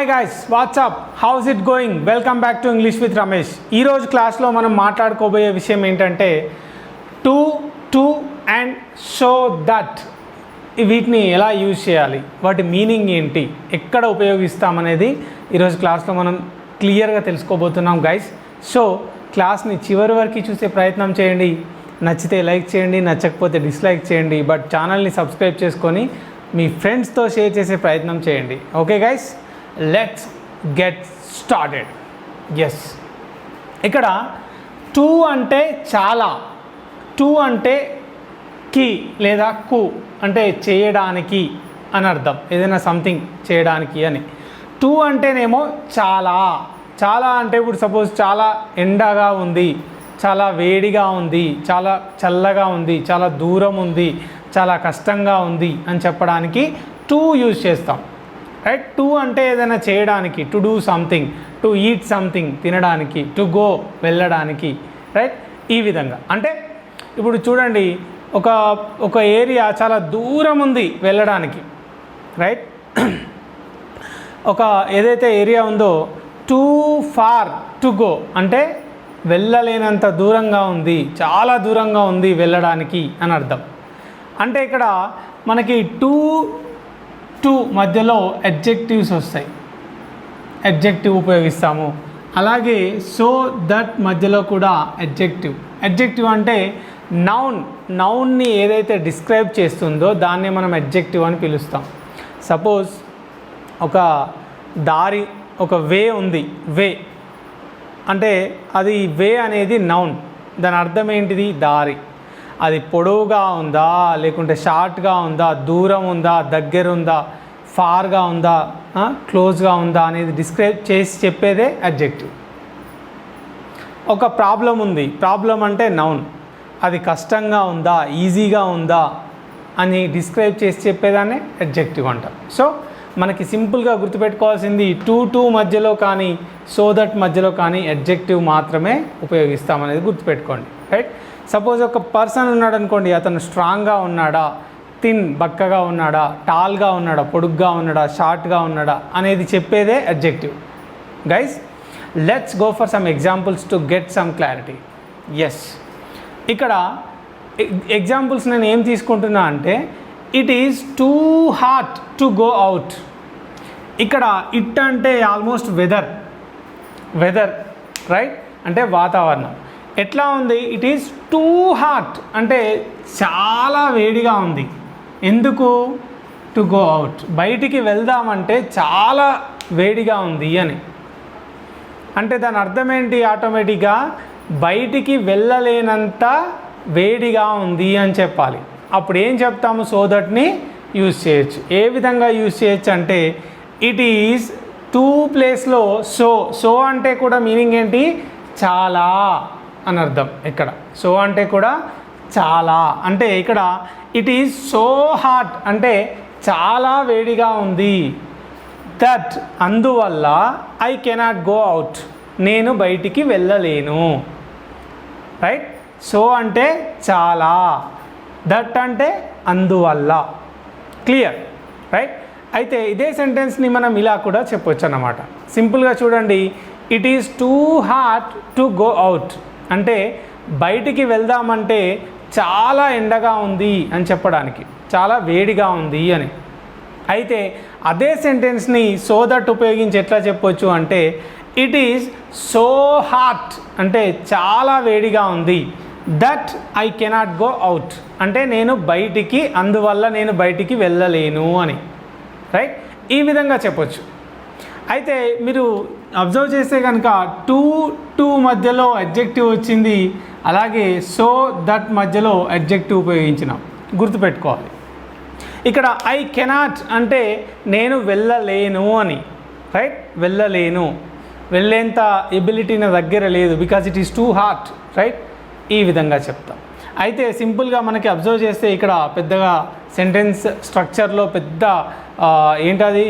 Hi guys, what's up? How's it going? Welcome back to English with Ramesh. ఈ రోజు క్లాస్లో మనం మాట్లాడుకోబోయే విషయం ఏంటంటే to and so that వీటిని ఎలా యూజ్ చేయాలి, వాటి మీనింగ్ ఏంటి, ఎక్కడ ఉపయోగిస్తామనేది ఈరోజు క్లాస్లో మనం క్లియర్గా తెలుసుకోబోతున్నాం గైస్. సో క్లాస్ని చివరి వరకు చూసే ప్రయత్నం చేయండి. నచ్చితే లైక్ చేయండి, నచ్చకపోతే డిస్లైక్ చేయండి, బట్ ఛానల్ని సబ్స్క్రైబ్ చేసుకొని మీ ఫ్రెండ్స్తో షేర్ చేసే ప్రయత్నం చేయండి. Okay guys, let's get started. Yes, ఇక్కడ టు అంటే చాలా, టు అంటే కి లేదా కు అంటే చేయడానికి అని అర్థం, ఏదైనా సంథింగ్ చేయడానికి అని. టు అంటేనేమో చాలా, చాలా అంటే ఇప్పుడు సపోజ్ చాలా ఎండగా ఉంది, చాలా వేడిగా ఉంది, చాలా చల్లగా ఉంది, చాలా దూరం ఉంది, చాలా కష్టంగా ఉంది అని చెప్పడానికి టు యూజ్ చేస్తాం, రైట్. టు అంటే ఏదైనా చేయడానికి, to do something, to eat something తినడానికి, టు గో వెళ్ళడానికి, రైట్. ఈ విధంగా అంటే ఇప్పుడు చూడండి, ఒక ఏరియా చాలా దూరం ఉంది వెళ్ళడానికి, రైట్. ఒక ఏదైతే ఏరియా ఉందో టూ ఫార్ టు గో అంటే వెళ్ళలేనంత దూరంగా ఉంది, చాలా దూరంగా ఉంది వెళ్ళడానికి అని అర్థం. అంటే ఇక్కడ మనకి టు మధ్యలో అడ్జెక్టివ్స్ వస్తాయి, అడ్జెక్టివ్ ఉపయోగిస్తాము. అలాగే సో దట్ మధ్యలో కూడా అడ్జెక్టివ్ అంటే నౌన్ని ఏదైతే డిస్క్రైబ్ చేస్తుందో దాన్ని మనం అడ్జెక్టివ్ అని పిలుస్తాం. సపోజ్ ఒక దారి, ఒక వే ఉంది, వే అంటే అది వే అనేది నౌన్. దాని అర్థం ఏంటిది? దారి. అది పొడవుగా ఉందా, లేకుంటే షార్ట్గా ఉందా, దూరం ఉందా, దగ్గర ఉందా, ఫార్గా ఉందా, క్లోజ్గా ఉందా అనేది డిస్క్రైబ్ చేసి చెప్పేదే అడ్జెక్టివ్. ఒక ప్రాబ్లం ఉంది, ప్రాబ్లం అంటే నౌన్. అది కష్టంగా ఉందా, ఈజీగా ఉందా అని డిస్క్రైబ్ చేసి చెప్పేదాన్ని అడ్జెక్టివ్ అంటాం. సో మనకి సింపుల్గా గుర్తుపెట్టుకోవాల్సింది టు మధ్యలో కానీ సో దట్ మధ్యలో కానీ అడ్జెక్టివ్ మాత్రమే ఉపయోగిస్తామనేది గుర్తుపెట్టుకోండి, రైట్. సపోజ్ ఒక పర్సన్ ఉన్నాడు అనుకోండి, అతను స్ట్రాంగ్గా ఉన్నాడా, బక్కగా ఉన్నాడా, టాల్గా ఉన్నాడా, పొడుగ్గా ఉన్నాడా, షార్ట్గా ఉన్నాడా అనేది చెప్పేదే adjective. Guys, let's go for some examples to get some clarity. Yes, ఇక్కడ ఎగ్జాంపుల్స్ నేను ఏం తీసుకుంటున్నా అంటే it is too hot to go out. ఇక్కడ ఇట్ అంటే ఆల్మోస్ట్ వెదర్, రైట్, అంటే వాతావరణం. ఎట్లా ఉంది? ఇట్ ఈజ్ టూ హాట్ అంటే చాలా వేడిగా ఉంది. ఎందుకు? టు గో అవుట్, బయటికి వెళ్దామంటే చాలా వేడిగా ఉంది అని. అంటే దాని అర్థం ఏంటి? ఆటోమేటిక్గా బయటికి వెళ్ళలేనంత వేడిగా ఉంది అని చెప్పాలి. అప్పుడు ఏం చెప్తాము? సో దట్ని యూజ్ చేయొచ్చు. ఏ విధంగా యూజ్ చేయొచ్చు అంటే ఇట్ ఈజ్ టూ ప్లేస్లో సో అంటే కూడా మీనింగ్ ఏంటి? చాలా అని అర్థం. ఇక్కడ సో అంటే కూడా చాలా అంటే ఇక్కడ ఇట్ ఈజ్ సో హాట్ అంటే చాలా వేడిగా ఉంది. దట్ అందువల్ల ఐ కెనాట్ గో అవుట్, నేను బయటికి వెళ్ళలేను, రైట్. సో అంటే చాలా, దట్ అంటే అందువల్ల. Clear, right. అయితే ఇదే సెంటెన్స్ని మనం ఇలా కూడా చెప్పొచ్చు అన్నమాట. సింపుల్గా చూడండి, it is too hot to go out అంటే బయటికి వెళ్దామంటే చాలా ఎండగా ఉంది అని చెప్పడానికి, చాలా వేడిగా ఉంది అని. అయితే అదే సెంటెన్స్ని సో దట్ ఉపయోగించి ఎట్లా చెప్పొచ్చు అంటే ఇట్ ఈజ్ సో హాట్ అంటే చాలా వేడిగా ఉంది, that I cannot go out అంటే అందువల్ల నేను బయటికి వెళ్ళలేను అని, రైట్. ఈ విధంగా చెప్పొచ్చు. అయితే మీరు అబ్జర్వ్ చేస్తే కనుక టూ మధ్యలో అడ్జెక్టివ్ వచ్చింది, అలాగే సో దట్ మధ్యలో అడ్జెక్టివ్ ఉపయోగించినాం. గుర్తుపెట్టుకోవాలి. ఇక్కడ ఐ కెనాట్ అంటే నేను వెళ్ళలేను అని, రైట్. వెళ్ళేంత ఎబిలిటీ నా దగ్గర లేదు, because it is too hot, right. ఈ విధంగా చెప్తాం. అయితే సింపుల్గా మనకి అబ్జర్వ్ చేస్తే ఇక్కడ పెద్దగా సెంటెన్స్ స్ట్రక్చర్లో పెద్ద ఏంటది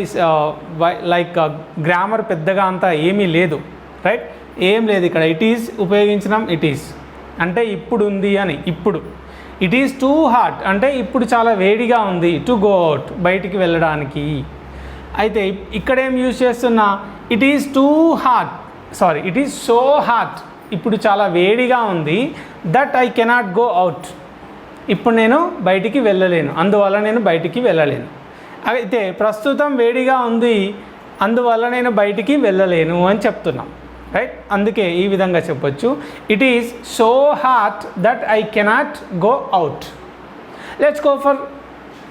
లైక్ గ్రామర్ పెద్దగా అంతా ఏమీ లేదు, రైట్. ఏం లేదు ఇక్కడ. ఇట్ ఈజ్ ఉపయోగించినాం. ఇట్ ఈజ్ అంటే ఇప్పుడు ఉంది అని. ఇప్పుడు ఇట్ ఈజ్ టూ హాట్ అంటే ఇప్పుడు చాలా వేడిగా ఉంది, టు గో అవుట్ బయటికి వెళ్ళడానికి. అయితే ఇక్కడ ఏం యూజ్ చేస్తున్నా, it is too hot, sorry it is so hot, ఇప్పుడు చాలా వేడిగా ఉంది, that I cannot go out, ఇప్పుడు నేను బయటికి వెళ్ళలేను, అందువల్ల నేను బయటికి వెళ్ళలేను. అయితే ప్రస్తుతం వేడిగా ఉంది, అందువల్ల నేను బయటికి వెళ్ళలేను అని చెప్తున్నాం, రైట్? అందుకే ఈ విధంగా చెప్పొచ్చు, it is so hot that I cannot go out. Let's go for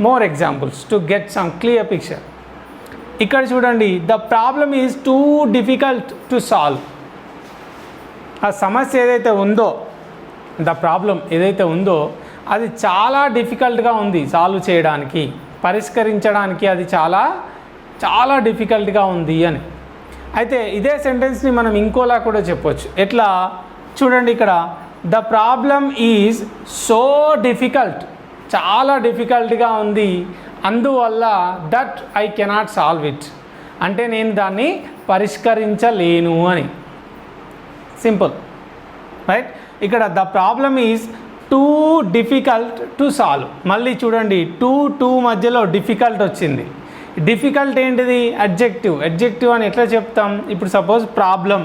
more examples to get some clear picture. ఇక్కడ చూడండి, the problem is too difficult to solve. ఆ సమస్య ఏదైతే ఉందో, ద ప్రాబ్లం ఏదైతే ఉందో అది చాలా డిఫికల్ట్గా ఉంది సాల్వ్ చేయడానికి, పరిష్కరించడానికి అది చాలా చాలా డిఫికల్ట్గా ఉంది అని. అయితే ఇదే సెంటెన్స్ని మనం ఇంకోలా కూడా చెప్పొచ్చు. ఎట్లా చూడండి, ఇక్కడ the problem is so difficult, చాలా డిఫికల్ట్గా ఉంది, అందువల్ల that I cannot solve it, అంటే నేను దాన్ని పరిష్కరించలేను అని. Simple, right? ఇక్కడ the problem is too difficult to solve. మళ్ళీ చూడండి, టూ మధ్యలో డిఫికల్ట్ వచ్చింది. డిఫికల్ట్ ఏంటిది? అడ్జెక్టివ్. అడ్జెక్టివ్ అని ఎట్లా చెప్తాం? ఇప్పుడు సపోజ్ ప్రాబ్లం,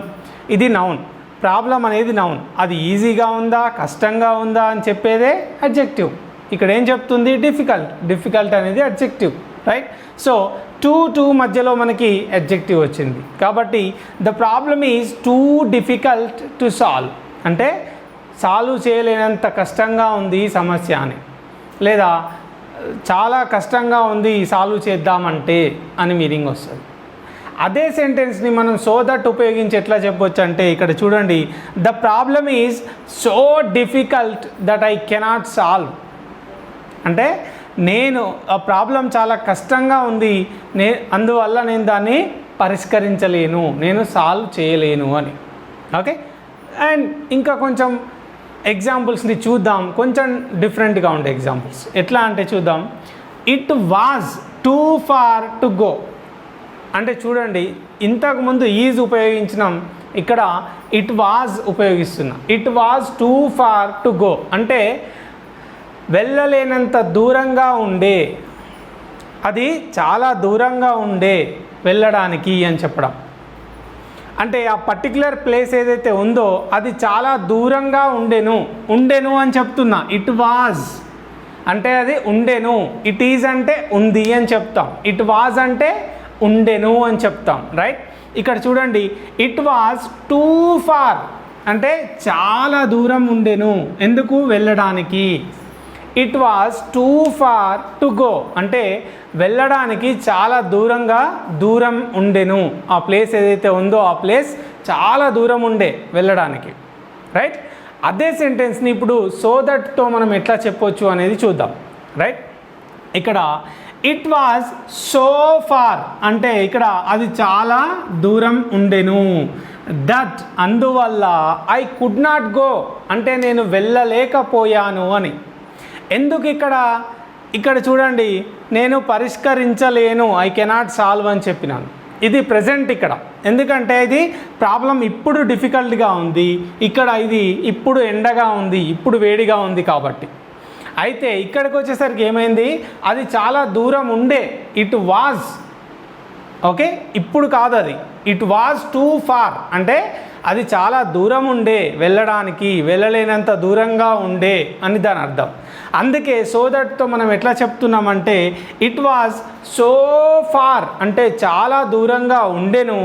ఇది నౌన్, ప్రాబ్లం అనేది నౌన్, అది ఈజీగా ఉందా కష్టంగా ఉందా అని చెప్పేదే అడ్జెక్టివ్. ఇక్కడ ఏం చెప్తుంది? డిఫికల్ట్. డిఫికల్ట్ అనేది అడ్జెక్టివ్, రైట్? సో టూ మధ్యలో మనకి అడ్జెక్టివ్ వచ్చింది, కాబట్టి the problem is too difficult to solve, అంటే సాల్వ్ చేయలేనంత కష్టంగా ఉంది ఈ సమస్య అని, లేదా చాలా కష్టంగా ఉంది సాల్వ్ చేద్దామంటే అని మీనింగ్ వస్తుంది. అదే సెంటెన్స్ని మనం సో దట్ ఉపయోగించి ఎట్లా చెప్పొచ్చు అంటే, ఇక్కడ చూడండి, the problem is so difficult that I cannot solve, అంటే నేను ఆ ప్రాబ్లం చాలా కష్టంగా ఉంది, అందువల్ల నేను దాన్ని పరిష్కరించలేను, నేను సాల్వ్ చేయలేను అని. ఓకే, అండ్ ఇంకా కొంచెం ఎగ్జాంపుల్స్ని చూద్దాం, కొంచెం డిఫరెంట్గా ఉండే ఎగ్జాంపుల్స్. ఎట్లా అంటే చూద్దాం, it was too far to go, అంటే చూడండి ఇంతకుముందు ఈజ్ ఉపయోగించినాం, ఇక్కడ ఇట్ వాజ్ ఉపయోగిస్తున్నా. It was too far to go అంటే వెళ్ళలేనంత దూరంగా ఉండే, అది చాలా దూరంగా ఉండే వెళ్ళడానికి అని చెప్పడం. అంటే ఆ పర్టికులర్ ప్లేస్ ఏదైతే ఉందో అది చాలా దూరంగా ఉండెను అని చెప్తున్నా. ఇట్ వాజ్ అంటే అది ఉండెను, ఇట్ ఈజ్ అంటే ఉంది అని చెప్తాం, ఇట్ వాజ్ అంటే ఉండెను అని చెప్తాం, రైట్? ఇక్కడ చూడండి, ఇట్ వాజ్ టూ ఫార్ అంటే చాలా దూరం ఉండెను, ఎందుకు? వెళ్ళడానికి. It was too far to go అంటే వెళ్ళడానికి చాలా దూరం ఉండెను, ఆ ప్లేస్ ఏదైతే ఉందో ఆ ప్లేస్ చాలా దూరం ఉండే వెళ్ళడానికి, రైట్? అదే సెంటెన్స్ని ఇప్పుడు సో దట్తో మనం ఎట్లా చెప్పొచ్చు అనేది చూద్దాం, రైట్? ఇక్కడ ఇట్ వాజ్ సో ఫార్ అంటే ఇక్కడ అది చాలా దూరం ఉండెను, దట్ అందువల్ల ఐ కుడ్ నాట్ గో అంటే నేను వెళ్ళలేకపోయాను అని. ఎందుకు ఇక్కడ చూడండి, నేను పరిష్కరించలేను, ఐ కెనాట్ సాల్వ్ అని చెప్పినాను. ఇది ప్రజెంట్ ఇక్కడ, ఎందుకంటే ఇది ప్రాబ్లం ఇప్పుడు డిఫికల్ట్గా ఉంది, ఇక్కడ ఇది ఇప్పుడు ఎండగా ఉంది, ఇప్పుడు వేడిగా ఉంది కాబట్టి. అయితే ఇక్కడికి వచ్చేసరికి ఏమైంది, అది చాలా దూరం ఉండే, ఇట్ వాజ్, ఓకే, ఇప్పుడు కాదు అది, ఇట్ వాజ్ టూ ఫార్ అంటే అది చాలా దూరం ఉండే వెళ్ళడానికి, వెళ్ళలేనంత దూరంగా ఉండే అని దాని అర్థం. అందుకే సో దట్తో మనం ఎట్లా చెప్తున్నామంటే, ఇట్ వాజ్ సో ఫార్ అంటే చాలా దూరంగా ఉండెను,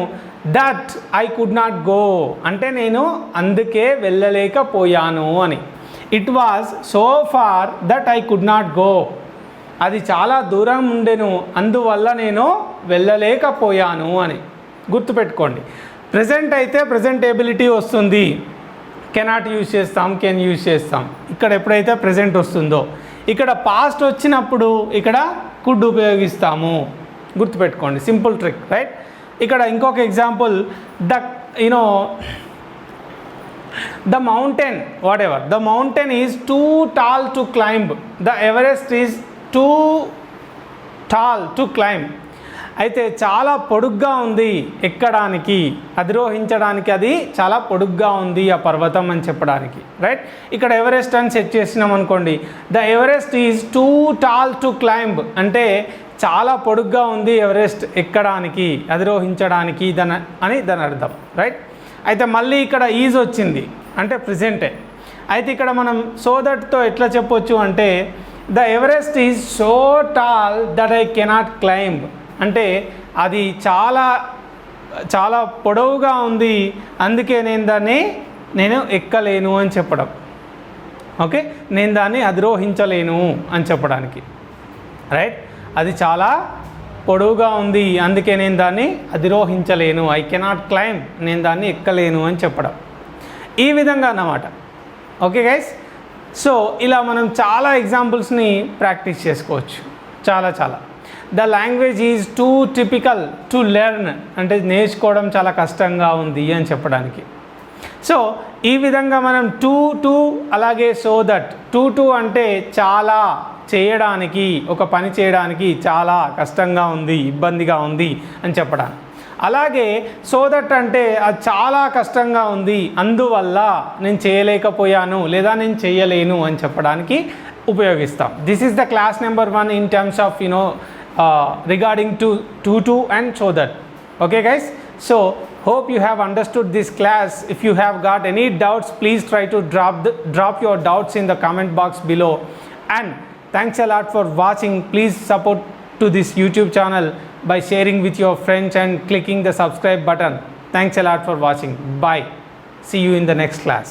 that I could not go అంటే నేను అందుకే వెళ్ళలేకపోయాను అని. It was so far that I could not go, అది చాలా దూరం ఉండెను, అందువల్ల నేను వెళ్ళలేకపోయాను అని. గుర్తుపెట్టుకోండి, ప్రజెంట్ అయితే ప్రజెంటేబిలిటీ వస్తుంది, కెనాట్ యూజ్ చేస్తాం, కెన్ యూజ్ చేస్తాం. ఇక్కడ ఎప్పుడైతే ప్రజెంట్ వస్తుందో, ఇక్కడ పాస్ట్ వచ్చినప్పుడు ఇక్కడ కుడ్ ఉపయోగిస్తాము. గుర్తుపెట్టుకోండి, సింపుల్ ట్రిక్, రైట్? ఇక్కడ ఇంకొక example, the mountain, whatever, the mountain is too tall to climb, the Everest is too tall to climb. అయితే చాలా పొడుగ్గా ఉంది ఎక్కడానికి, అధిరోహించడానికి అది చాలా పొడుగ్గా ఉంది ఆ పర్వతం అని చెప్పడానికి, రైట్? ఇక్కడ ఎవరెస్ట్ అని సెట్ చేసినాం అనుకోండి, the Everest is two tall to climb అంటే చాలా పొడుగ్గా ఉంది ఎవరెస్ట్ ఎక్కడానికి, అధిరోహించడానికి దాని అర్థం, రైట్. అయితే మళ్ళీ ఇక్కడ ఈజ్ వచ్చింది అంటే ప్రెజెంటే. అయితే ఇక్కడ మనం సో దట్తో ఎట్లా చెప్పొచ్చు అంటే the Everest is so tall that I cannot climb, అంటే అది చాలా చాలా పొడవుగా ఉంది, అందుకే నేను ఎక్కలేను అని చెప్పడం. ఓకే, నేను దాన్ని అధిరోహించలేను అని చెప్పడానికి, రైట్. అది చాలా పొడవుగా ఉంది, అందుకే నేను దాన్ని అధిరోహించలేను, ఐ కెనాట్ క్లైంబ్, నేను దాన్ని ఎక్కలేను అని చెప్పడం. ఈ విధంగా అన్నమాట. ఓకే గైస్, సో ఇలా మనం చాలా ఎగ్జాంపుల్స్ని ప్రాక్టీస్ చేసుకోవచ్చు, చాలా. The language is two typical to learn, అంటే నేర్చుకోవడం చాలా కష్టంగా ఉంది అని చెప్పడానికి. సో ఈ విధంగా మనం టు అలాగే సో దట్. టు అంటే చాలా చేయడానికి, ఒక పని చేయడానికి చాలా కష్టంగా ఉంది, ఇబ్బందిగా ఉంది అని చెప్పడానికి. అలాగే సో దట్ అంటే అది చాలా కష్టంగా ఉంది, అందువల్ల నేను చేయలేకపోయాను లేదా నేను చేయలేను అని చెప్పడానికి ఉపయోగిస్తాం. This is the class number 1 in terms of regarding to and so that. Okay guys, so hope you have understood this class. If you have got any doubts, please try to drop your doubts in the comment box below. And thanks a lot for watching. Please support to this YouTube channel by sharing with your friends and clicking the subscribe button. Thanks a lot for watching. Bye. See you in the next class.